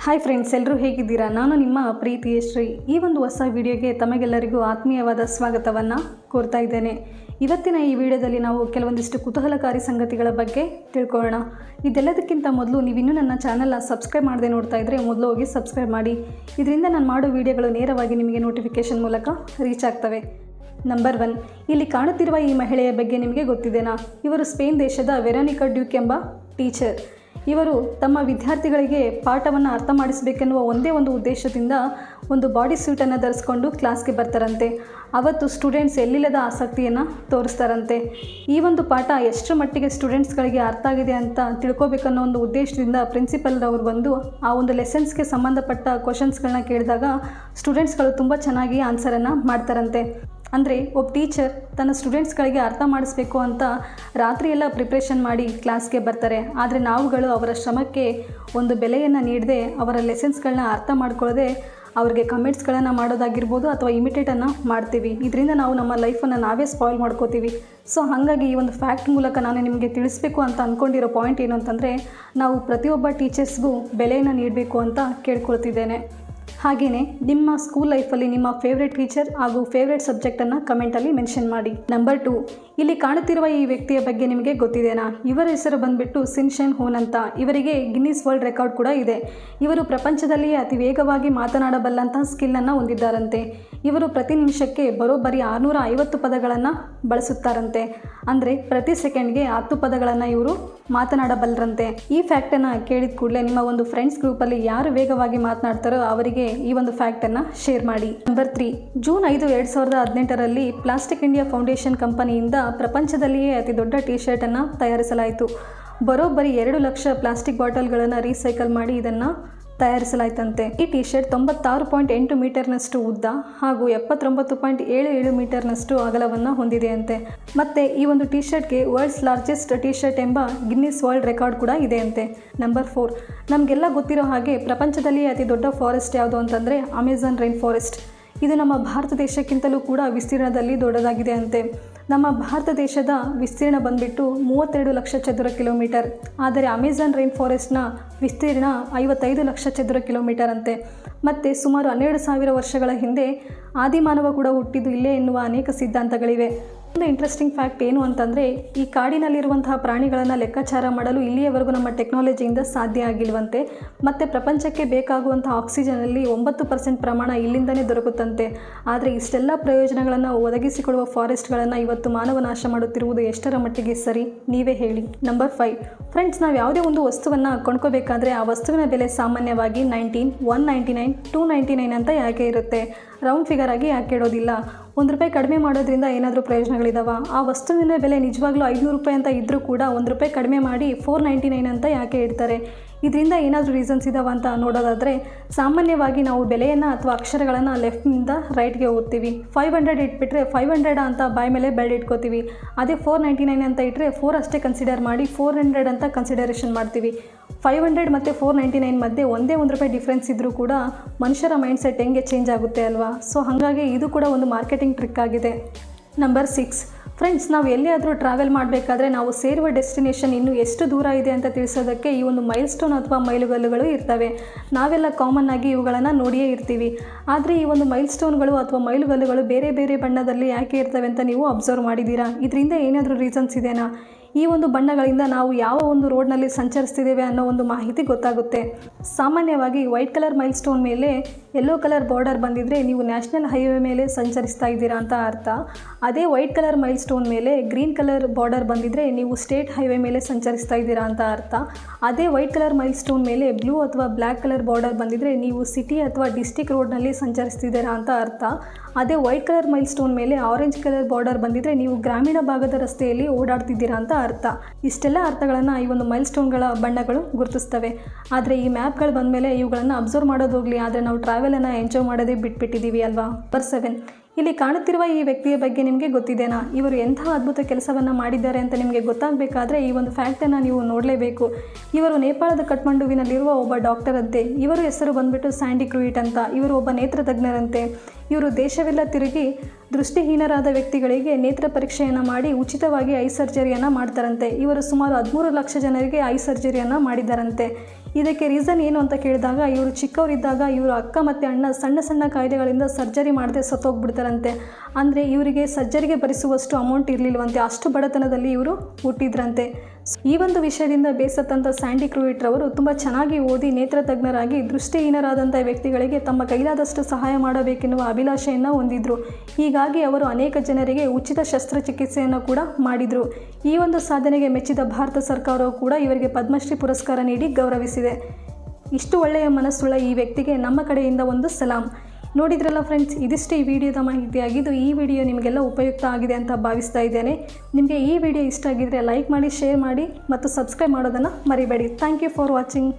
Hi friends, ಎಲ್ಲರೂ ಹೇಗಿದ್ದೀರಾ? ನಾನು ನಿಮ್ಮ ಪ್ರೀತಿಯ ಶ್ರೀ. ಈ ಒಂದು ಹೊಸ ವಿಡಿಯೋಗೆ ತಮಗೆಲ್ಲರಿಗೂ ಆತ್ಮೀಯವಾದ ಸ್ವಾಗತವನ್ನು ಕೋರ್ತಾ ಇದ್ದೇನೆ. ಇವತ್ತಿನ ಈ ವಿಡಿಯೋದಲ್ಲಿ ನಾವು ಕೆಲವೊಂದಿಷ್ಟು ಕುತೂಹಲಕಾರಿ ಸಂಗತಿಗಳ ಬಗ್ಗೆ ತಿಳ್ಕೊಳ್ಳೋಣ. ಇದೆಲ್ಲದಕ್ಕಿಂತ ಮೊದಲು ನೀವಿನ್ನೂ ನನ್ನ ಚಾನಲ್ನ ಸಬ್ಸ್ಕ್ರೈಬ್ ಮಾಡದೆ ನೋಡ್ತಾ ಇದ್ದರೆ ಮೊದಲು ಹೋಗಿ ಸಬ್ಸ್ಕ್ರೈಬ್ ಮಾಡಿ. ಇದರಿಂದ ನಾನು ಮಾಡೋ ವಿಡಿಯೋಗಳು ನೇರವಾಗಿ ನಿಮಗೆ ನೋಟಿಫಿಕೇಷನ್ ಮೂಲಕ ರೀಚ್ ಆಗ್ತವೆ. ನಂಬರ್ 1, ಇಲ್ಲಿ ಕಾಣುತ್ತಿರುವ ಈ ಮಹಿಳೆಯ ಬಗ್ಗೆ ನಿಮಗೆ ಗೊತ್ತಿದೆನಾ? ಇವರು ಸ್ಪೇನ್ ದೇಶದ ವೆರೋನಿಕಾ ಡ್ಯೂಕ್ ಎಂಬ ಟೀಚರ್. ಇವರು ತಮ್ಮ ವಿದ್ಯಾರ್ಥಿಗಳಿಗೆ ಪಾಠವನ್ನು ಅರ್ಥ ಮಾಡಿಸಬೇಕೆನ್ನುವ ಒಂದೇ ಒಂದು ಉದ್ದೇಶದಿಂದ ಒಂದು ಬಾಡಿ ಸ್ಯೂಟನ್ನು ಧರಿಸ್ಕೊಂಡು ಕ್ಲಾಸ್ಗೆ ಬರ್ತಾರಂತೆ. ಅವತ್ತು ಸ್ಟೂಡೆಂಟ್ಸ್ ಎಲ್ಲಿಲ್ಲದ ಆಸಕ್ತಿಯನ್ನು ತೋರಿಸ್ತಾರಂತೆ. ಈ ಒಂದು ಪಾಠ ಎಷ್ಟರ ಮಟ್ಟಿಗೆ ಸ್ಟೂಡೆಂಟ್ಸ್ಗಳಿಗೆ ಅರ್ಥ ಆಗಿದೆ ಅಂತ ತಿಳ್ಕೊಬೇಕನ್ನೋ ಒಂದು ಉದ್ದೇಶದಿಂದ ಪ್ರಿನ್ಸಿಪಲ್ರವರು ಬಂದು ಆ ಒಂದು ಲೆಸನ್ಸ್ಗೆ ಸಂಬಂಧಪಟ್ಟ ಕ್ವಶನ್ಸ್ಗಳನ್ನ ಕೇಳಿದಾಗ ಸ್ಟೂಡೆಂಟ್ಸ್ಗಳು ತುಂಬ ಚೆನ್ನಾಗಿ ಆನ್ಸರನ್ನು ಮಾಡ್ತಾರಂತೆ. ಅಂದರೆ ಒಬ್ಬ ಟೀಚರ್ ತನ್ನ ಸ್ಟೂಡೆಂಟ್ಸ್ಗಳಿಗೆ ಅರ್ಥ ಮಾಡಿಸ್ಬೇಕು ಅಂತ ರಾತ್ರಿ ಎಲ್ಲ ಪ್ರಿಪ್ರೇಷನ್ ಮಾಡಿ ಕ್ಲಾಸ್ಗೆ ಬರ್ತಾರೆ. ಆದರೆ ನಾವುಗಳು ಅವರ ಶ್ರಮಕ್ಕೆ ಒಂದು ಬೆಲೆಯನ್ನು ನೀಡದೆ ಅವರ ಲೆಸನ್ಸ್ಗಳನ್ನ ಅರ್ಥ ಮಾಡ್ಕೊಳ್ಳದೆ ಅವ್ರಿಗೆ ಕಮೆಂಟ್ಸ್ಗಳನ್ನು ಮಾಡೋದಾಗಿರ್ಬೋದು ಅಥವಾ ಇಮಿಟೇಟನ್ನು ಮಾಡ್ತೀವಿ. ಇದರಿಂದ ನಾವು ನಮ್ಮ ಲೈಫನ್ನು ನಾವೇ ಸ್ಪಾಯ್ಲ್ ಮಾಡ್ಕೋತೀವಿ. ಸೊ ಹಾಗಾಗಿ ಈ ಒಂದು ಫ್ಯಾಕ್ಟ್ ಮೂಲಕ ನಾನು ನಿಮಗೆ ತಿಳಿಸ್ಬೇಕು ಅಂತ ಅಂದ್ಕೊಂಡಿರೋ ಪಾಯಿಂಟ್ ಏನು ಅಂತಂದರೆ, ನಾವು ಪ್ರತಿಯೊಬ್ಬ ಟೀಚರ್ಸ್ಗೂ ಬೆಲೆಯನ್ನು ನೀಡಬೇಕು ಅಂತ ಕೇಳ್ಕೊಳ್ತಿದ್ದೇನೆ. ಹಾಗೆಯೇ ನಿಮ್ಮ ಸ್ಕೂಲ್ ಲೈಫಲ್ಲಿ ನಿಮ್ಮ ಫೇವ್ರೆಟ್ ಟೀಚರ್ ಹಾಗೂ ಫೇವ್ರೆಟ್ ಸಬ್ಜೆಕ್ಟನ್ನು ಕಮೆಂಟಲ್ಲಿ ಮೆನ್ಷನ್ ಮಾಡಿ. ನಂಬರ್ 2, ಇಲ್ಲಿ ಕಾಣುತ್ತಿರುವ ಈ ವ್ಯಕ್ತಿಯ ಬಗ್ಗೆ ನಿಮಗೆ ಗೊತ್ತಿದೆನಾ? ಇವರ ಹೆಸರು ಬಂದುಬಿಟ್ಟು ಸಿನ್ಶೆನ್ ಹೋನ್ ಅಂತ. ಇವರಿಗೆ ಗಿನ್ನಿಸ್ ವರ್ಲ್ಡ್ ರೆಕಾರ್ಡ್ ಕೂಡ ಇದೆ. ಇವರು ಪ್ರಪಂಚದಲ್ಲಿಯೇ ಅತಿ ವೇಗವಾಗಿ ಮಾತನಾಡಬಲ್ಲಂತಹ ಸ್ಕಿಲ್ಲನ್ನು ಹೊಂದಿದ್ದಾರಂತೆ. ಇವರು ಪ್ರತಿ ನಿಮಿಷಕ್ಕೆ ಬರೋಬ್ಬರಿ 650 ಪದಗಳನ್ನು ಬಳಸುತ್ತಾರಂತೆ. ಅಂದರೆ ಪ್ರತಿ ಸೆಕೆಂಡ್ಗೆ 10 ಪದಗಳನ್ನು ಇವರು ಮಾತನಾಡಬಲ್ಲರಂತೆ. ಈ ಫ್ಯಾಕ್ಟನ್ನು ಕೇಳಿದ ಕೂಡಲೇ ನಿಮ್ಮ ಒಂದು ಫ್ರೆಂಡ್ಸ್ ಗ್ರೂಪಲ್ಲಿ ಯಾರು ವೇಗವಾಗಿ ಮಾತನಾಡ್ತಾರೋ ಅವರಿಗೆ ಈ ಒಂದು ಫ್ಯಾಕ್ಟನ್ನು ಶೇರ್ ಮಾಡಿ. ನಂಬರ್ 3, ಜೂನ್ 5, 2018ರಲ್ಲಿ ಪ್ಲಾಸ್ಟಿಕ್ ಇಂಡಿಯಾ ಫೌಂಡೇಶನ್ ಕಂಪನಿಯಿಂದ ಪ್ರಪಂಚದಲ್ಲಿಯೇ ಅತಿ ದೊಡ್ಡ ಟೀ ಶರ್ಟನ್ನು ತಯಾರಿಸಲಾಯಿತು. ಬರೋಬ್ಬರಿ 2 ಲಕ್ಷ ಪ್ಲಾಸ್ಟಿಕ್ ಬಾಟಲ್ಗಳನ್ನು ರೀಸೈಕಲ್ ಮಾಡಿ ಇದನ್ನು ತಯಾರಿಸಲಾಯಿತಂತೆ. ಈ ಟಿ ಶರ್ಟ್ 96.8 ಮೀಟರ್ನಷ್ಟು ಉದ್ದ ಹಾಗೂ 79.77 ಮೀಟರ್ನಷ್ಟು ಅಗಲವನ್ನು ಹೊಂದಿದೆಯಂತೆ. ಮತ್ತು ಈ ಒಂದು ಟಿ ಶರ್ಟ್ಗೆ ವರ್ಲ್ಡ್ಸ್ ಲಾರ್ಜೆಸ್ಟ್ ಟಿ ಶರ್ಟ್ ಎಂಬ ಗಿನ್ನಿಸ್ ವರ್ಲ್ಡ್ ರೆಕಾರ್ಡ್ ಕೂಡ ಇದೆಯಂತೆ. ನಂಬರ್ 4, ನಮಗೆಲ್ಲ ಗೊತ್ತಿರೋ ಹಾಗೆ ಪ್ರಪಂಚದಲ್ಲಿ ಅತಿ ದೊಡ್ಡ ಫಾರೆಸ್ಟ್ ಯಾವುದು ಅಂತಂದರೆ ಅಮೆಜಾನ್ ರೈನ್ ಫಾರೆಸ್ಟ್. ಇದು ನಮ್ಮ ಭಾರತ ದೇಶಕ್ಕಿಂತಲೂ ಕೂಡ ವಿಸ್ತೀರ್ಣದಲ್ಲಿ ದೊಡ್ಡದಾಗಿದೆ ಅಂತೆ. ನಮ್ಮ ಭಾರತ ದೇಶದ ವಿಸ್ತೀರ್ಣ ಬಂದುಬಿಟ್ಟು 32 ಲಕ್ಷ ಚದುರ ಕಿಲೋಮೀಟರ್. ಆದರೆ ಅಮೆಜಾನ್ ರೈನ್ ಫಾರೆಸ್ಟ್ನ ವಿಸ್ತೀರ್ಣ 55 ಲಕ್ಷ ಚದುರ ಕಿಲೋಮೀಟರ್ ಅಂತೆ. ಮತ್ತು ಸುಮಾರು 12,000 ವರ್ಷಗಳ ಹಿಂದೆ ಆದಿಮಾನವ ಕೂಡ ಹುಟ್ಟಿದ್ದು ಇಲ್ಲೇ ಎನ್ನುವ ಅನೇಕ ಸಿದ್ಧಾಂತಗಳಿವೆ. ಒಂದು ಇಂಟ್ರೆಸ್ಟಿಂಗ್ ಫ್ಯಾಕ್ಟ್ ಏನು ಅಂತಂದರೆ, ಈ ಕಾಡಿನಲ್ಲಿರುವಂತಹ ಪ್ರಾಣಿಗಳನ್ನು ಲೆಕ್ಕಾಚಾರ ಮಾಡಲು ಇಲ್ಲಿಯವರೆಗೂ ನಮ್ಮ ಟೆಕ್ನಾಲಜಿಯಿಂದ ಸಾಧ್ಯ ಆಗಿಲ್ವಂತೆ. ಮತ್ತು ಪ್ರಪಂಚಕ್ಕೆ ಬೇಕಾಗುವಂಥ ಆಕ್ಸಿಜನಲ್ಲಿ 9% ಪ್ರಮಾಣ ಇಲ್ಲಿಂದನೇ ದೊರಕುತ್ತಂತೆ. ಆದರೆ ಇಷ್ಟೆಲ್ಲ ಪ್ರಯೋಜನಗಳನ್ನು ಒದಗಿಸಿಕೊಡುವ ಫಾರೆಸ್ಟ್ಗಳನ್ನು ಇವತ್ತು ಮಾನವ ನಾಶ ಮಾಡುತ್ತಿರುವುದು ಎಷ್ಟರ ಮಟ್ಟಿಗೆ ಸರಿ, ನೀವೇ ಹೇಳಿ. ನಂಬರ್ 5, ಫ್ರೆಂಡ್ಸ್, ನಾವು ಯಾವುದೇ ಒಂದು ವಸ್ತುವನ್ನು ಕೊಂಡ್ಕೋಬೇಕಾದ್ರೆ ಆ ವಸ್ತುವಿನ ಬೆಲೆ ಸಾಮಾನ್ಯವಾಗಿ 19, 199, 299 ಅಂತ ಯಾಕೆ ಇರುತ್ತೆ? ರೌಂಡ್ ಫಿಗರ್ ಆಗಿ ಯಾಕೆ ಇಡೋದಿಲ್ಲ? ₹1 ಕಡಿಮೆ ಮಾಡೋದ್ರಿಂದ ಏನಾದರೂ ಪ್ರಯೋಜನಗಳಿದಾವ? ಆ ವಸ್ತುವಿನ ಬೆಲೆ ನಿಜವಾಗ್ಲೂ ₹500 ಅಂತ ಇದ್ದರೂ ಕೂಡ ₹1 ಕಡಿಮೆ ಮಾಡಿ $499 ಅಂತ ಯಾಕೆ ಇಡ್ತಾರೆ? ಇದರಿಂದ ಏನಾದರೂ ರೀಸನ್ಸ್ ಇದಾವ ಅಂತ ನೋಡೋದಾದರೆ, ಸಾಮಾನ್ಯವಾಗಿ ನಾವು ಬೆಲೆಯನ್ನು ಅಥವಾ ಅಕ್ಷರಗಳನ್ನು ಲೆಫ್ಟ್ನಿಂದ ರೈಟ್ಗೆ ಓದ್ತೀವಿ. 500 ಇಟ್ಬಿಟ್ರೆ 500 ಅಂತ ಬಾಯ್ ಮೇಲೆ ಬೆಲ್ಡ್ ಇಟ್ಕೋತೀವಿ. ಅದೇ 499 ಅಂತ ಇಟ್ಟರೆ 4 ಅಷ್ಟೇ ಕನ್ಸಿಡರ್ ಮಾಡಿ 400 ಅಂತ ಕನ್ಸಿಡರೇಷನ್ ಮಾಡ್ತೀವಿ. 500 ಮತ್ತು 499 ಮಧ್ಯೆ ಒಂದೇ ₹1 ಡಿಫ್ರೆನ್ಸ್ ಇದ್ದರೂ ಕೂಡ ಮನುಷ್ಯರ ಮೈಂಡ್ಸೆಟ್ ಹೆಂಗೆ ಚೇಂಜ್ ಆಗುತ್ತೆ ಅಲ್ವಾ? ಸೊ ಹಾಗಾಗಿ ಇದು ಕೂಡ ಒಂದು ಮಾರ್ಕೆಟಿಂಗ್ ಟ್ರಿಕ್ ಆಗಿದೆ. ನಂಬರ್ 6, ಫ್ರೆಂಡ್ಸ್, ನಾವು ಎಲ್ಲಿಯಾದರೂ ಟ್ರಾವೆಲ್ ಮಾಡಬೇಕಾದ್ರೆ ನಾವು ಸೇರುವ ಡೆಸ್ಟಿನೇಷನ್ ಇನ್ನೂ ಎಷ್ಟು ದೂರ ಇದೆ ಅಂತ ತಿಳಿಸೋದಕ್ಕೆ ಈ ಒಂದು ಮೈಲ್ ಸ್ಟೋನ್ ಅಥವಾ ಮೈಲುಗಲ್ಲುಗಳು ಇರ್ತವೆ. ನಾವೆಲ್ಲ ಕಾಮನ್ ಆಗಿ ಇವುಗಳನ್ನು ನೋಡಿಯೇ ಇರ್ತೀವಿ. ಆದರೆ ಈ ಒಂದು ಮೈಲ್ ಸ್ಟೋನ್ಗಳು ಅಥವಾ ಮೈಲುಗಲ್ಲುಗಳು ಬೇರೆ ಬೇರೆ ಬಣ್ಣದಲ್ಲಿ ಯಾಕೆ ಇರ್ತವೆ ಅಂತ ನೀವು ಅಬ್ಸರ್ವ್ ಮಾಡಿದ್ದೀರಾ? ಇದರಿಂದ ಏನಾದರೂ ರೀಸನ್ಸ್ ಇದೆಯಾ? ಈ ಒಂದು ಬಣ್ಣಗಳಿಂದ ನಾವು ಯಾವ ಒಂದು ರೋಡ್ನಲ್ಲಿ ಸಂಚರಿಸ್ತಿದ್ದೇವೆ ಅನ್ನೋ ಒಂದು ಮಾಹಿತಿ ಗೊತ್ತಾಗುತ್ತೆ. ಸಾಮಾನ್ಯವಾಗಿ ವೈಟ್ ಕಲರ್ ಮೈಲ್ ಸ್ಟೋನ್ ಮೇಲೆ ಯೆಲ್ಲೋ ಕಲರ್ ಬಾರ್ಡರ್ ಬಂದಿದ್ದರೆ ನೀವು ನ್ಯಾಷನಲ್ ಹೈವೇ ಮೇಲೆ ಸಂಚರಿಸ್ತಾ ಇದ್ದೀರಾ ಅಂತ ಅರ್ಥ. ಅದೇ ವೈಟ್ ಕಲರ್ ಮೈಲ್ ಸ್ಟೋನ್ ಮೇಲೆ ಗ್ರೀನ್ ಕಲರ್ ಬಾರ್ಡರ್ ಬಂದಿದ್ದರೆ ನೀವು ಸ್ಟೇಟ್ ಹೈವೇ ಮೇಲೆ ಸಂಚರಿಸ್ತಾ ಇದ್ದೀರಾ ಅಂತ ಅರ್ಥ. ಅದೇ ವೈಟ್ ಕಲರ್ ಮೈಲ್ ಸ್ಟೋನ್ ಮೇಲೆ ಬ್ಲೂ ಅಥವಾ ಬ್ಲ್ಯಾಕ್ ಕಲರ್ ಬಾರ್ಡರ್ ಬಂದಿದ್ದರೆ ನೀವು ಸಿಟಿ ಅಥವಾ ಡಿಸ್ಟಿಕ್ ರೋಡ್ನಲ್ಲಿ ಸಂಚರಿಸ್ತಿದ್ದೀರಾ ಅಂತ ಅರ್ಥ. ಅದೇ ವೈಟ್ ಕಲರ್ ಮೈಲ್ ಸ್ಟೋನ್ ಮೇಲೆ ಆರೆಂಜ್ ಕಲರ್ ಬಾರ್ಡರ್ ಬಂದಿದ್ದರೆ ನೀವು ಗ್ರಾಮೀಣ ಭಾಗದ ರಸ್ತೆಯಲ್ಲಿ ಓಡಾಡ್ತಿದ್ದೀರಾ ಅಂತ ಅರ್ಥ. ಇಷ್ಟೆಲ್ಲ ಅರ್ಥಗಳನ್ನು ಈ ಒಂದು ಮೈಲ್ ಸ್ಟೋನ್ಗಳ ಬಣ್ಣಗಳು ಗುರುತಿಸ್ತವೆ. ಆದರೆ ಈ ಮ್ಯಾಪ್ಗಳು ಬಂದ ಮೇಲೆ ಇವುಗಳನ್ನು ಅಬ್ಸರ್ವ್ ಮಾಡೋದು ಹೋಗಲಿ, ಆದರೆ ನಾವು ಟ್ರಾವೆಲನ್ನು ಎಂಜಾಯ್ ಮಾಡೋದೇ ಬಿಟ್ಬಿಟ್ಟಿದ್ದೀವಿ ಅಲ್ವಾ? ನಂಬರ್ 7, ಇಲ್ಲಿ ಕಾಣುತ್ತಿರುವ ಈ ವ್ಯಕ್ತಿಯ ಬಗ್ಗೆ ನಿಮಗೆ ಗೊತ್ತಿದೆನಾ? ಇವರು ಎಂತಹ ಅದ್ಭುತ ಕೆಲಸವನ್ನು ಮಾಡಿದ್ದಾರೆ ಅಂತ ನಿಮಗೆ ಗೊತ್ತಾಗಬೇಕಾದ್ರೆ ಈ ಒಂದು ಫ್ಯಾಕ್ಟನ್ನು ನೀವು ನೋಡಲೇಬೇಕು. ಇವರು ನೇಪಾಳದ ಕಠ್ಮಂಡುವಿನಲ್ಲಿರುವ ಒಬ್ಬ ಡಾಕ್ಟರ್ ಅಂತೆ. ಇವರ ಹೆಸರು ಬಂದುಬಿಟ್ಟು ಸ್ಯಾಂಡಿ ಕ್ರೂಯಿಟ್ ಅಂತ. ಇವರು ಒಬ್ಬ ನೇತ್ರ ತಜ್ಞರಂತೆ. ಇವರು ದೇಶವೆಲ್ಲ ತಿರುಗಿ ದೃಷ್ಟಿಹೀನರಾದ ವ್ಯಕ್ತಿಗಳಿಗೆ ನೇತ್ರ ಪರೀಕ್ಷೆಯನ್ನು ಮಾಡಿ ಉಚಿತವಾಗಿ ಐ ಸರ್ಜರಿಯನ್ನು ಮಾಡ್ತಾರಂತೆ. ಇವರು ಸುಮಾರು 13 ಲಕ್ಷ ಜನರಿಗೆ ಐ ಸರ್ಜರಿಯನ್ನು ಮಾಡಿದ್ದಾರಂತೆ. ಇದಕ್ಕೆ ರೀಸನ್ ಏನು ಅಂತ ಕೇಳಿದಾಗ ಇವರು ಚಿಕ್ಕವರಿದ್ದಾಗ ಇವರು ಅಕ್ಕ ಮತ್ತು ಅಣ್ಣ ಸಣ್ಣ ಸಣ್ಣ ಕಾಯಿಲೆಗಳಿಂದ ಸರ್ಜರಿ ಮಾಡದೆ ಸತ್ತೋಗ್ಬಿಡ್ತಾರಂತೆ. ಅಂದರೆ ಇವರಿಗೆ ಸರ್ಜರಿಗೆ ಭರಿಸುವಷ್ಟು ಅಮೌಂಟ್ ಇರಲಿಲ್ವಂತೆ, ಅಷ್ಟು ಬಡತನದಲ್ಲಿ ಇವರು ಹುಟ್ಟಿದ್ರಂತೆ. ಈ ಒಂದು ವಿಷಯದಿಂದ ಬೇಸತ್ತಂಥ ಸ್ಯಾಂಡಿ ಕ್ರೂಯಿಟ್ ಅವರು ತುಂಬ ಚೆನ್ನಾಗಿ ಓದಿ ನೇತ್ರ ತಜ್ಞರಾಗಿ ದೃಷ್ಟಿಹೀನರಾದಂಥ ವ್ಯಕ್ತಿಗಳಿಗೆ ತಮ್ಮ ಕೈಲಾದಷ್ಟು ಸಹಾಯ ಮಾಡಬೇಕೆನ್ನುವ ಅಭಿಲಾಷೆಯನ್ನು ಹೊಂದಿದ್ರು. ಹೀಗಾಗಿ ಅವರು ಅನೇಕ ಜನರಿಗೆ ಉಚಿತ ಶಸ್ತ್ರಚಿಕಿತ್ಸೆಯನ್ನು ಕೂಡ ಮಾಡಿದರು. ಈ ಒಂದು ಸಾಧನೆಗೆ ಮೆಚ್ಚಿದ ಭಾರತ ಸರ್ಕಾರವು ಕೂಡ ಇವರಿಗೆ ಪದ್ಮಶ್ರೀ ಪುರಸ್ಕಾರ ನೀಡಿ ಗೌರವಿಸಿದೆ. ಇಷ್ಟು ಒಳ್ಳೆಯ ಮನಸ್ಸುಳ್ಳ ಈ ವ್ಯಕ್ತಿಗೆ ನಮ್ಮ ಕಡೆಯಿಂದ ಒಂದು ಸಲಾಂ. ನೋಡಿದ್ರಲ್ಲ ಫ್ರೆಂಡ್ಸ್, ಇದಿಷ್ಟು ಈ ವಿಡಿಯೋದ ಮಾಹಿತಿಯಾಗಿದ್ದು ಈ ವಿಡಿಯೋ ನಿಮಗೆಲ್ಲ ಉಪಯುಕ್ತ ಆಗಿದೆ ಅಂತ ಭಾವಿಸ್ತಾ ಇದ್ದೇನೆ. ನಿಮಗೆ ಈ ವಿಡಿಯೋ ಇಷ್ಟ ಆಗಿದ್ದರೆ ಲೈಕ್ ಮಾಡಿ, ಶೇರ್ ಮಾಡಿ ಮತ್ತು ಸಬ್ಸ್ಕ್ರೈಬ್ ಮಾಡೋದನ್ನು ಮರಿಬೇಡಿ. Thank you for watching.